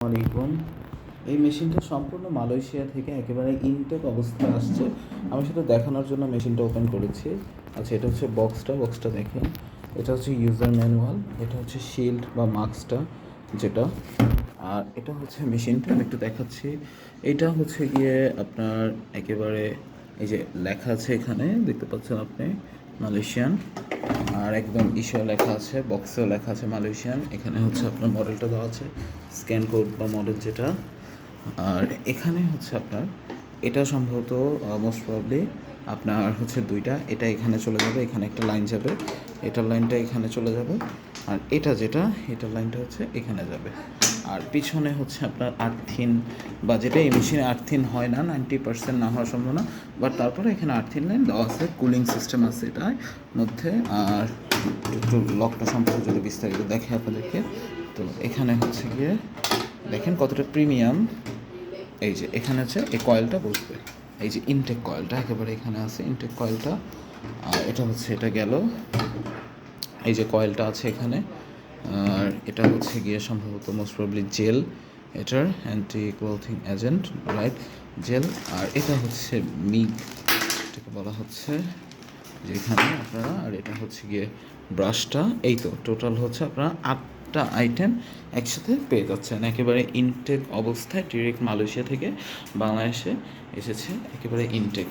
আলাইকুম। এই মেশিনটা সম্পূর্ণ মালয়েশিয়া থেকে একেবারে ইনটেক অবস্থায় আসছে। আমি শুধু দেখানোর জন্য মেশিনটা ওপেন করেছি। আচ্ছা, এটা হচ্ছে বক্সটা দেখেন। এটা হচ্ছে ইউজার ম্যানুয়াল, এটা হচ্ছে শিল্ড বা মাস্কটা যেটা, আর এটা হচ্ছে মেশিনটা আমি একটু দেখাচ্ছি। এটা হচ্ছে গিয়ে আপনার একেবারে এই যে লেখা আছে এখানে দেখতে পাচ্ছেন আপনি মালয়েশিয়ান, আর একদম ইসেও লেখা আছে, বক্সেও লেখা আছে মালয়েশিয়ান। এখানে হচ্ছে আপনার মডেলটা দেওয়া আছে, স্ক্যান কোড বা মডেল যেটা। আর এখানে হচ্ছে আপনার এটা সম্ভবত মোস্ট প্রবলি আপনার হচ্ছে দুইটা, এটা এখানে চলে যাবে, এখানে একটা লাইন যাবে, এটার লাইনটা এখানে চলে যাবে, আর এটা যেটা এটার লাইনটা হচ্ছে এখানে যাবে। আর পিছনে হচ্ছে আপনার আর্থিন বা যেটা এই মেশিনে আর্থিন হয় না, 90% না হওয়ার সম্ভাবনা, বাট তারপরে এখানে আর্থিন লাইন দেওয়া আছে, কুলিং সিস্টেম আছে এটার মধ্যে। আর একটু লকটা সম্পর্কে যদি বিস্তারিত দেখে আপনাদেরকে, তো এখানে হচ্ছে গিয়ে দেখেন কতটা প্রিমিয়াম। এই যে এখানে হচ্ছে এই কয়েলটা বসবে, এই যে ইনটেক কয়েলটা একেবারে এখানে আছে, ইনটেক কয়েলটা। আর এটা হচ্ছে এটা গেল, এই যে কয়েলটা আছে এখানে। আর এটা হচ্ছে গিয়ে সম্ভবত মোস্ট প্রবলি জেল, এটার anti clotting agent, right, gel. আর এটা হচ্ছে মিগ, এটাকে বলা হচ্ছে যে এখানে আপনারা। আর এটা হচ্ছে গিয়ে ব্রাশটা। এই তো টোটাল হচ্ছে আপনারা 8টা আইটেম একসাথে পেয়ে যাচ্ছেন একেবারে ইনটেক অবস্থায়, ডিরেক্ট মালয়েশিয়া থেকে বাংলাদেশে এসেছে, একেবারে ইনটেক।